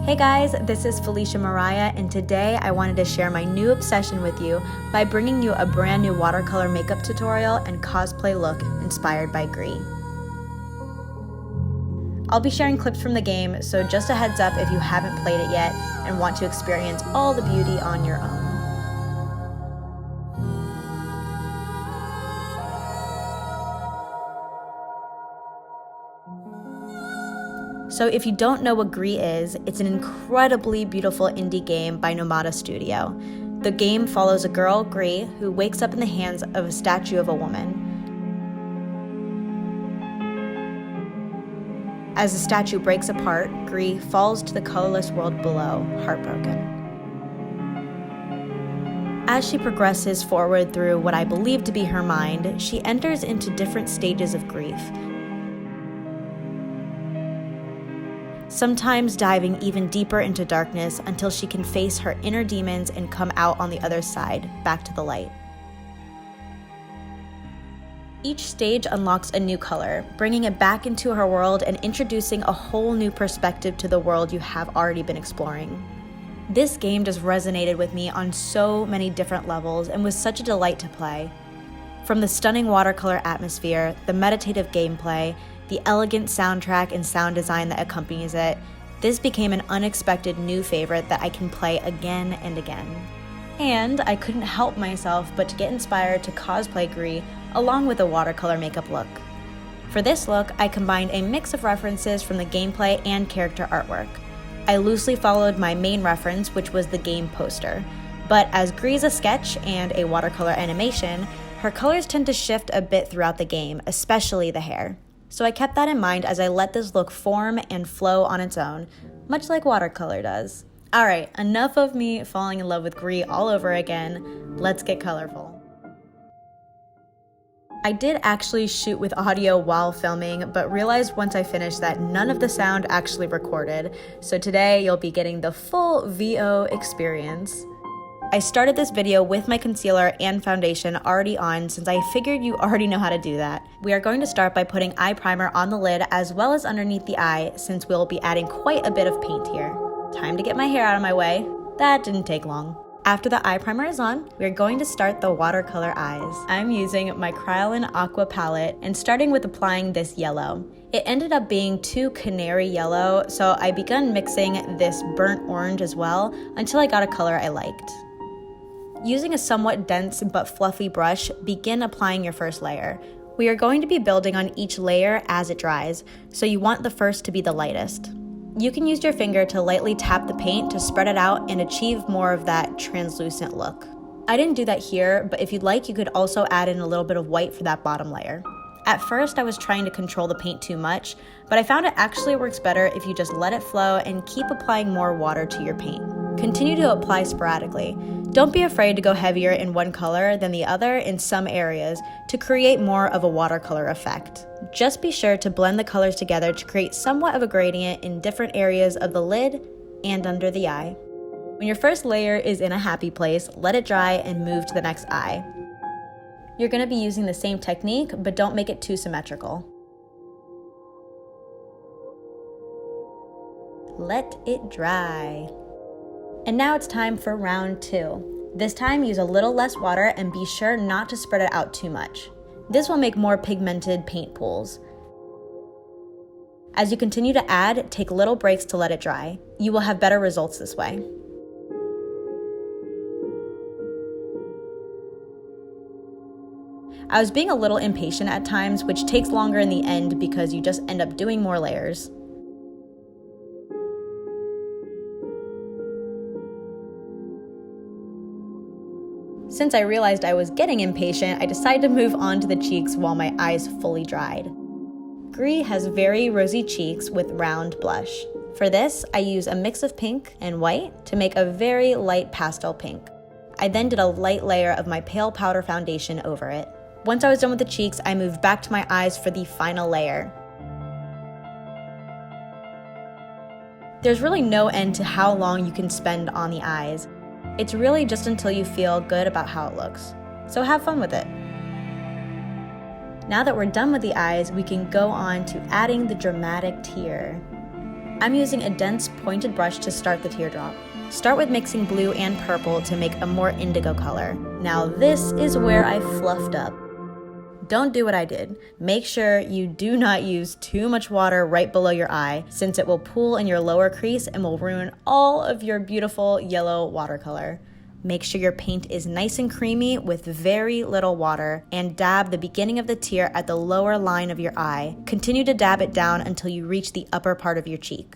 Hey guys, this is Felicia Mariah, and today I wanted to share my new obsession with you by bringing you a brand new watercolor makeup tutorial and cosplay look inspired by Gris. I'll be sharing clips from the game, so just a heads up if you haven't played it yet and want to experience all the beauty on your own. So if you don't know what Gris is, it's an incredibly beautiful indie game by Nomada Studio. The game follows a girl, Gris, who wakes up in the hands of a statue of a woman. As the statue breaks apart, Gris falls to the colorless world below, heartbroken. As she progresses forward through what I believe to be her mind, she enters into different stages of grief. Sometimes diving even deeper into darkness until she can face her inner demons and come out on the other side, back to the light. Each stage unlocks a new color, bringing it back into her world and introducing a whole new perspective to the world you have already been exploring. This game just resonated with me on so many different levels and was such a delight to play. From the stunning watercolor atmosphere, the meditative gameplay, the elegant soundtrack and sound design that accompanies it, this became an unexpected new favorite that I can play again and again. And I couldn't help myself but to get inspired to cosplay Gris along with a watercolor makeup look. For this look, I combined a mix of references from the gameplay and character artwork. I loosely followed my main reference, which was the game poster. But as Gris is a sketch and a watercolor animation, her colors tend to shift a bit throughout the game, especially the hair. So I kept that in mind as I let this look form and flow on its own, much like watercolor does. Alright, enough of me falling in love with Gris all over again. Let's get colorful. I did actually shoot with audio while filming, but realized once I finished that none of the sound actually recorded. So today you'll be getting the full VO experience. I started this video with my concealer and foundation already on since I figured you already know how to do that. We are going to start by putting eye primer on the lid as well as underneath the eye since we'll be adding quite a bit of paint here. Time to get my hair out of my way. That didn't take long. After the eye primer is on, we're going to start the watercolor eyes. I'm using my Kryolan Aqua palette and starting with applying this yellow. It ended up being too canary yellow, so I began mixing this burnt orange as well until I got a color I liked. Using a somewhat dense but fluffy brush, begin applying your first layer. We are going to be building on each layer as it dries, so you want the first to be the lightest. You can use your finger to lightly tap the paint to spread it out and achieve more of that translucent look. I didn't do that here, but if you'd like, you could also add in a little bit of white for that bottom layer. At first, I was trying to control the paint too much, but I found it actually works better if you just let it flow and keep applying more water to your paint. Continue to apply sporadically. Don't be afraid to go heavier in one color than the other in some areas to create more of a watercolor effect. Just be sure to blend the colors together to create somewhat of a gradient in different areas of the lid and under the eye. When your first layer is in a happy place, let it dry and move to the next eye. You're going to be using the same technique, but don't make it too symmetrical. Let it dry. And now it's time for round 2. This time use a little less water and be sure not to spread it out too much. This will make more pigmented paint pools. As you continue to add, take little breaks to let it dry. You will have better results this way. I was being a little impatient at times, which takes longer in the end because you just end up doing more layers. Since I realized I was getting impatient, I decided to move on to the cheeks while my eyes fully dried. Gris has very rosy cheeks with round blush. For this, I use a mix of pink and white to make a very light pastel pink. I then did a light layer of my pale powder foundation over it. Once I was done with the cheeks, I moved back to my eyes for the final layer. There's really no end to how long you can spend on the eyes. It's really just until you feel good about how it looks. So have fun with it. Now that we're done with the eyes, we can go on to adding the dramatic tear. I'm using a dense pointed brush to start the teardrop. Start with mixing blue and purple to make a more indigo color. Now this is where I fluffed up. Don't do what I did. Make sure you do not use too much water right below your eye, since it will pool in your lower crease and will ruin all of your beautiful yellow watercolor. Make sure your paint is nice and creamy with very little water, and dab the beginning of the tear at the lower line of your eye. Continue to dab it down until you reach the upper part of your cheek.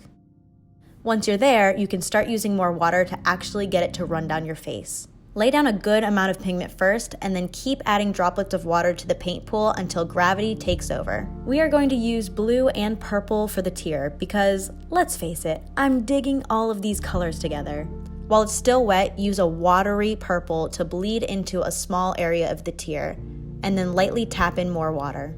Once you're there, you can start using more water to actually get it to run down your face. Lay down a good amount of pigment first, and then keep adding droplets of water to the paint pool until gravity takes over. We are going to use blue and purple for the tear because, let's face it, I'm digging all of these colors together. While it's still wet, use a watery purple to bleed into a small area of the tear, and then lightly tap in more water.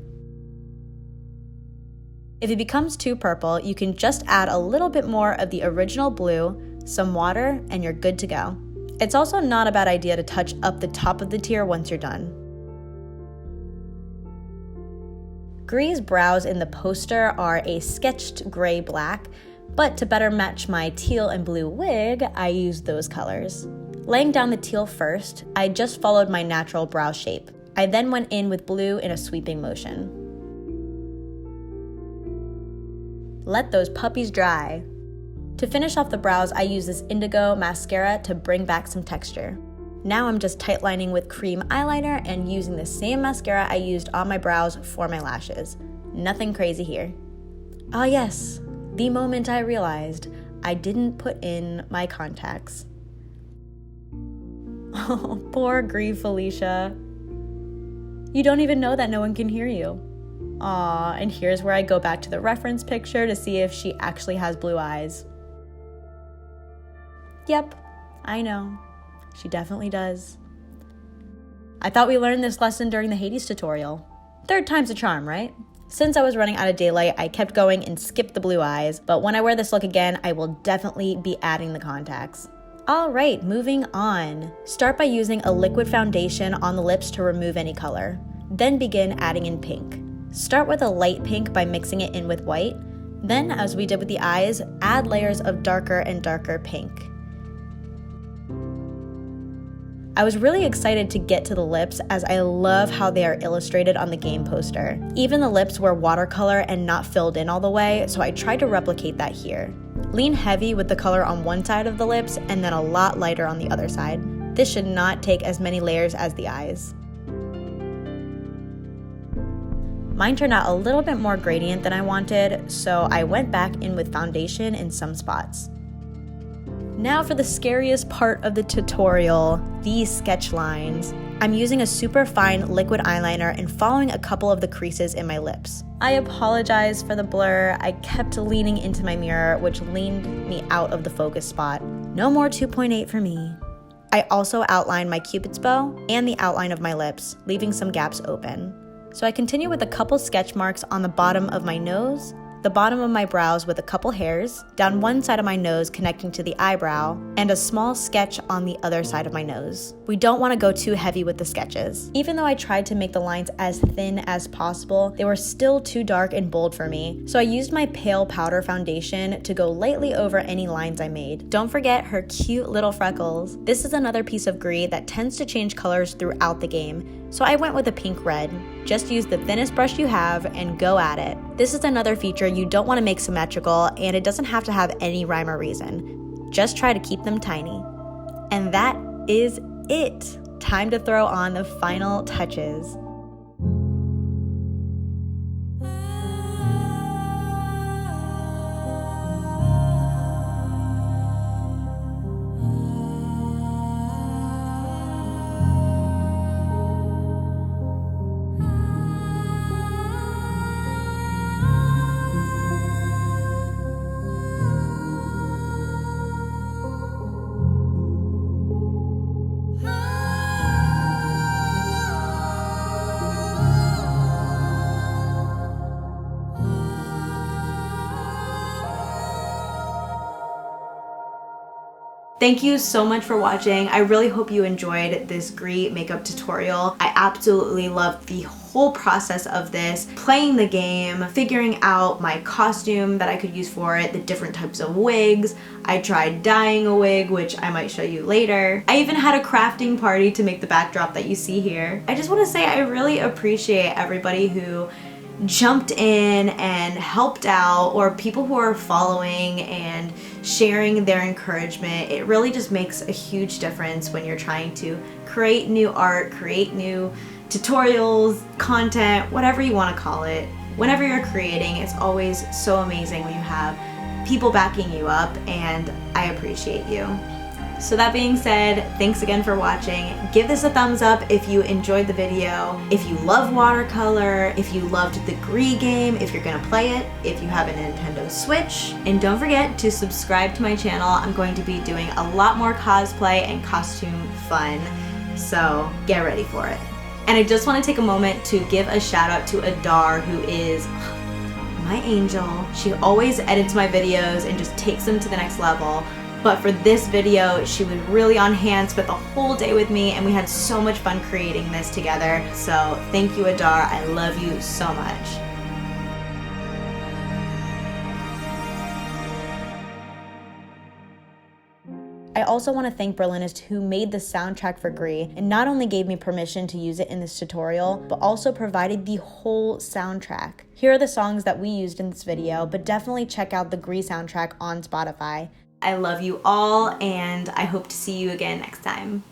If it becomes too purple, you can just add a little bit more of the original blue, some water, and you're good to go. It's also not a bad idea to touch up the top of the tear once you're done. Gris brows in the poster are a sketched gray-black, but to better match my teal and blue wig, I used those colors. Laying down the teal first, I just followed my natural brow shape. I then went in with blue in a sweeping motion. Let those puppies dry. To finish off the brows, I use this indigo mascara to bring back some texture. Now I'm just tightlining with cream eyeliner and using the same mascara I used on my brows for my lashes. Nothing crazy here. Ah yes, the moment I realized I didn't put in my contacts. Oh, poor Gris Felicia. You don't even know that no one can hear you. Aw, and here's where I go back to the reference picture to see if she actually has blue eyes. Yep, I know. She definitely does. I thought we learned this lesson during the Hades tutorial. Third time's a charm, right? Since I was running out of daylight, I kept going and skipped the blue eyes, but when I wear this look again, I will definitely be adding the contacts. All right, moving on. Start by using a liquid foundation on the lips to remove any color. Then begin adding in pink. Start with a light pink by mixing it in with white. Then, as we did with the eyes, add layers of darker and darker pink. I was really excited to get to the lips as I love how they are illustrated on the game poster. Even the lips were watercolor and not filled in all the way, so I tried to replicate that here. Lean heavy with the color on one side of the lips and then a lot lighter on the other side. This should not take as many layers as the eyes. Mine turned out a little bit more gradient than I wanted, so I went back in with foundation in some spots. Now for the scariest part of the tutorial, these sketch lines. I'm using a super fine liquid eyeliner and following a couple of the creases in my lips. I apologize for the blur. I kept leaning into my mirror, which leaned me out of the focus spot. No more 2.8 for me. I also outlined my cupid's bow and the outline of my lips, leaving some gaps open. So I continue with a couple sketch marks on the bottom of my nose, the bottom of my brows with a couple hairs, down one side of my nose connecting to the eyebrow, and a small sketch on the other side of my nose. We don't want to go too heavy with the sketches. Even though I tried to make the lines as thin as possible, they were still too dark and bold for me, so I used my pale powder foundation to go lightly over any lines I made. Don't forget her cute little freckles. This is another piece of Gris that tends to change colors throughout the game, so I went with a pink red. Just use the thinnest brush you have and go at it. This is another feature you don't want to make symmetrical, and it doesn't have to have any rhyme or reason. Just try to keep them tiny. And that is it. Time to throw on the final touches. Thank you so much for watching. I really hope you enjoyed this Gris makeup tutorial. I absolutely loved the whole process of this, playing the game, figuring out my costume that I could use for it, the different types of wigs. I tried dyeing a wig, which I might show you later. I even had a crafting party to make the backdrop that you see here. I just want to say I really appreciate everybody who jumped in and helped out, or people who are following and sharing their encouragement. It really just makes a huge difference when you're trying to create new art, create new tutorials, content, whatever you want to call it. Whenever you're creating, it's always so amazing when you have people backing you up, and I appreciate you. So that being said, thanks again for watching. Give this a thumbs up if you enjoyed the video. If you love watercolor, if you loved the Gris game, if you're gonna play it, if you have a Nintendo Switch. And don't forget to subscribe to my channel. I'm going to be doing a lot more cosplay and costume fun, so get ready for it. And I just want to take a moment to give a shout out to Adar, who is my angel. She always edits my videos and just takes them to the next level. But for this video, she was really on hand, spent the whole day with me, and we had so much fun creating this together. So thank you, Adar. I love you so much. I also want to thank Berlinist, who made the soundtrack for Gris and not only gave me permission to use it in this tutorial, but also provided the whole soundtrack. Here are the songs that we used in this video, but definitely check out the Gris soundtrack on Spotify. I love you all, and I hope to see you again next time.